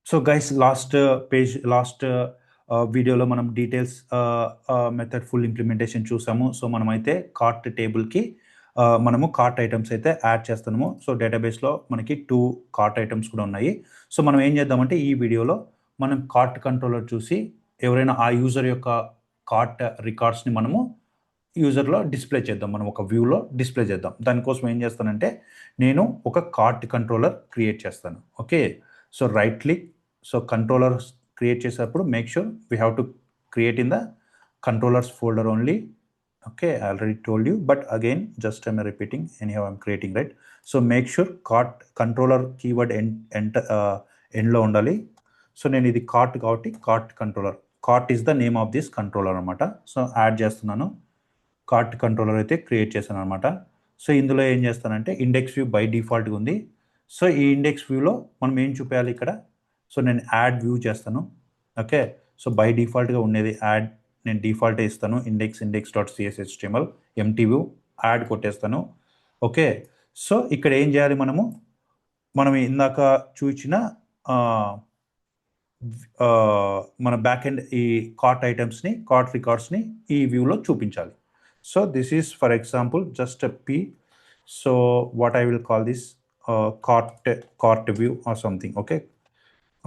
So guys last వీడియోలో మనం details method full implementation చూసాము. సో మనమైతే కార్ట్ టేబుల్కి మనము కార్ట్ ఐటమ్స్ అయితే యాడ్ చేస్తున్నాము. సో డేటాబేస్లో మనకి 2 కార్ట్ ఐటమ్స్ కూడా ఉన్నాయి. సో మనం ఏం చేద్దామంటే ఈ వీడియోలో మనం కార్ట్ కంట్రోలర్ చూసి ఎవరైనా ఆ యూజర్ యొక్క కార్ట్ రికార్డ్స్ని మనము యూజర్లో డిస్ప్లే చేద్దాం. మనం ఒక వ్యూలో డిస్ప్లే చేద్దాం. దానికోసం ఏం చేస్తానంటే నేను ఒక కార్ట్ కంట్రోలర్ క్రియేట్ చేస్తాను. Okay, so right click. So controllers create చేసేటప్పుడు make sure we have to create in the controllers folder only. Okay, I already told you, but again, just I'm repeating. Anyhow, I'm creating, right? So make sure cart controller keyword end lo undali. So నేను ఇది cart కాబట్టి cart controller. Cart is the name of this controller అనమాట. So add చేస్తున్నాను. Cart controller అయితే create చేశాను అనమాట. So ఇందులో ఏం చేస్తానంటే ఇండెక్స్ వ్యూ బై డిఫాల్ట్గా ఉంది. సో ఈ ఇండెక్స్ వ్యూలో మనం ఏం చూపించాలి ఇక్కడ. సో నేను యాడ్ వ్యూ చేస్తాను. ఓకే, సో బై డిఫాల్ట్గా ఉండేది యాడ్ నేను డిఫాల్ట్ ఇస్తాను. index.cshtml ఎంటీ వ్యూ యాడ్ కొట్టేస్తాను. ఓకే, సో ఇక్కడ ఏం చేయాలి మనం ఇందాక చూసిన మన బ్యాక్ ఎండ్ ఈ కార్ట్ ఐటమ్స్ని కార్ట్ రికార్డ్స్ని ఈ వ్యూలో చూపించాలి. So this is for example just a p. So what I will call this cart view or something.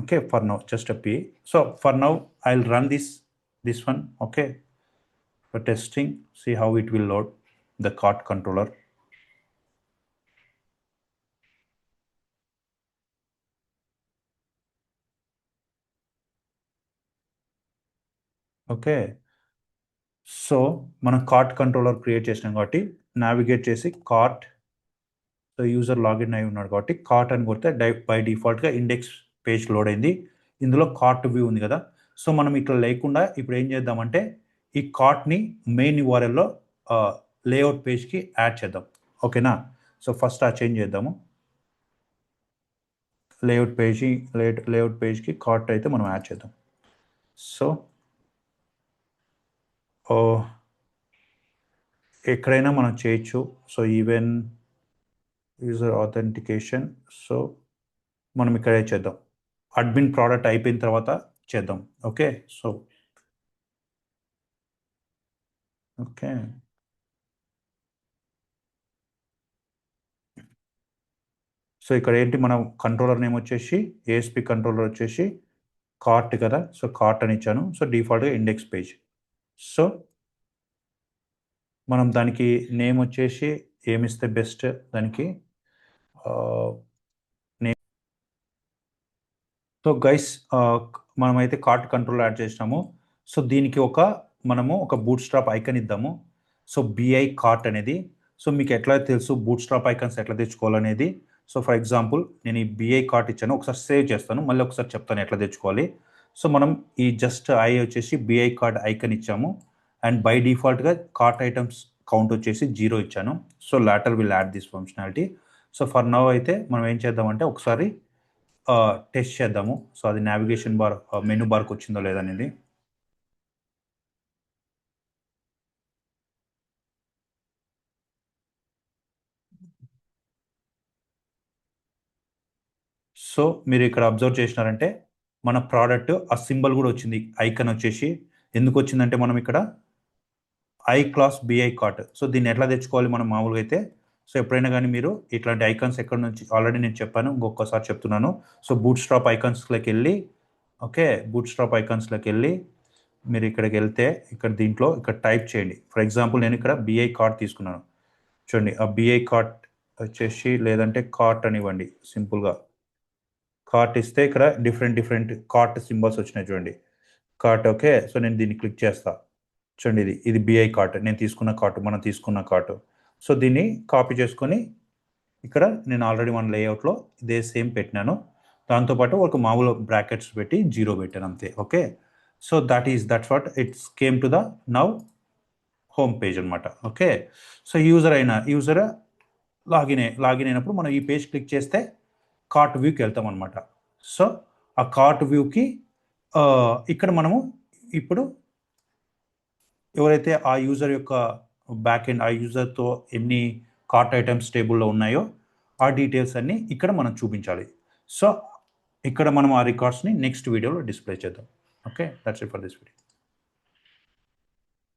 Okay, for now just a p. So for now I'll run this one. Okay, for testing, see how it will load the cart controller. Okay, so మనం cart controller create చేసినాం కాబట్టి navigate చేసి cart. So user login అయి ఉన్నాడు కాబట్టి cart అని కొడితే by డిఫాల్ట్గా ఇండెక్స్ పేజ్ లోడ్ అయింది. ఇందులో కార్ట్ వ్యూ ఉంది కదా. సో మనం ఇట్లా లేకుండా ఇప్పుడు ఏం చేద్దామంటే ఈ కార్ట్ని మెయిన్ యూఆర్ఎల్లో లేఅవుట్ పేజ్కి యాడ్ చేద్దాం. ఓకేనా, సో ఫస్ట్ ఆ చేంజ్ చేద్దాము. లేఅవుట్ పేజ్కి కార్ట్ అయితే మనం యాడ్ చేద్దాం. సో ఎక్కడైనా మనం చేయొచ్చు. So even user authentication, so మనం ఇక్కడే చేద్దాం. అడ్మిన్ ప్రోడక్ట్ అయిపోయిన తర్వాత చేద్దాం. ఓకే, సో ఓకే, సో ఇక్కడ ఏంటి మనం కంట్రోలర్ నేమ్ వచ్చేసి ఏఎస్పి కంట్రోలర్ వచ్చేసి కార్ట్ కదా. సో కార్ట్ అని ఇచ్చాను. సో డిఫాల్ట్గా ఇండెక్స్ పేజ్. సో మనం దానికి నేమ్ వచ్చేసి ఏమిస్తే బెస్ట్ దానికి నేమ్. సో గైస్ మనమైతే కార్ట్ కంట్రోల్ యాడ్ చేసినాము. సో దీనికి మనము ఒక బూట్ స్ట్రాప్ ఐకాన్ ఇద్దాము. సో బిఐ కార్ట్ అనేది. సో మీకు ఎట్లా తెలుసు బూట్ స్ట్రాప్ ఐకాన్స్ ఎట్లా తెచ్చుకోవాలనేది. సో ఫర్ ఎగ్జాంపుల్ నేను ఈ బిఐ కార్ట్ ఇచ్చాను. ఒకసారి సేవ్ చేస్తాను, మళ్ళీ ఒకసారి చెప్తాను ఎట్లా తెచ్చుకోవాలి. సో మనం ఈ జస్ట్ వచ్చేసి బిఐ కార్ట్ ఐకాన్ ఇచ్చాము. అండ్ బై డిఫాల్ట్గా కార్ట్ ఐటమ్స్ కౌంట్ వచ్చేసి 0 ఇచ్చాను. So later will add this functionality. So for now అయితే మనం ఏం చేద్దామంటే ఒకసారి టెస్ట్ చేద్దాము. సో అది నావిగేషన్ బార్ మెనూ బార్కి వచ్చిందో లేదనేది. సో మీరు ఇక్కడ అబ్జర్వ్ చేసినారంటే మన ప్రోడక్ట్ ఆ సింబల్ కూడా వచ్చింది. ఐకన్ వచ్చేసి ఎందుకు వచ్చిందంటే మనం ఇక్కడ I class BI cart. So దీన్ని ఎట్లా తెచ్చుకోవాలి మనం మామూలుగా అయితే. సో ఎప్పుడైనా కానీ మీరు ఇట్లాంటి ఐకాన్స్ ఎక్కడ నుంచి ఆల్రెడీ నేను చెప్పాను, ఇంకొకసారి చెప్తున్నాను. సో బూట్ స్ట్రాప్ ఐకాన్స్లోకి వెళ్ళి బూట్ స్ట్రాప్ ఐకాన్స్లోకి వెళ్ళి మీరు ఇక్కడికి వెళ్తే దీంట్లో టైప్ చేయండి. ఫర్ ఎగ్జాంపుల్ నేను ఇక్కడ బిఐ కార్ట్ తీసుకున్నాను. చూడండి ఆ బిఐ కార్ట్ వచ్చేసి లేదంటే కార్ట్ అనివ్వండి. సింపుల్గా కార్ట్ ఇస్తే ఇక్కడ డిఫరెంట్ కార్ట్ సింబల్స్ వచ్చినాయి చూడండి. కార్ట్. ఓకే, సో నేను దీన్ని క్లిక్ చేస్తా. చూడండి ఇది బిఐ కార్ట్, మనం తీసుకున్న కార్ట్. సో దీన్ని కాపీ చేసుకొని ఇక్కడ నేను ఆల్రెడీ మన లేఅవుట్లో ఇదే సేమ్ పెట్టినాను. దాంతోపాటు ఒక మామూలు బ్రాకెట్స్ పెట్టి 0 పెట్టాను అంతే. Okay, so that's what it's came to the now home page అనమాట. ఓకే, సో యూజర్ లాగిన్ అయినప్పుడు మనం ఈ పేజ్ క్లిక్ చేస్తే కార్ట్ వ్యూకి వెళ్తాం అనమాట. సో ఆ కార్ట్ వ్యూకి ఇక్కడ మనము ఇప్పుడు ఎవరైతే ఆ యూజర్ యొక్క బ్యాక్ ఎండ్ ఆ యూజర్తో ఎన్ని కార్ట్ ఐటమ్స్ టేబుల్లో ఉన్నాయో ఆ డీటెయిల్స్ అన్నీ ఇక్కడ మనం చూపించాలి. సో ఇక్కడ మనం ఆ రికార్డ్స్ని నెక్స్ట్ వీడియోలో డిస్ప్లే చేద్దాం. Okay, that's it for this video.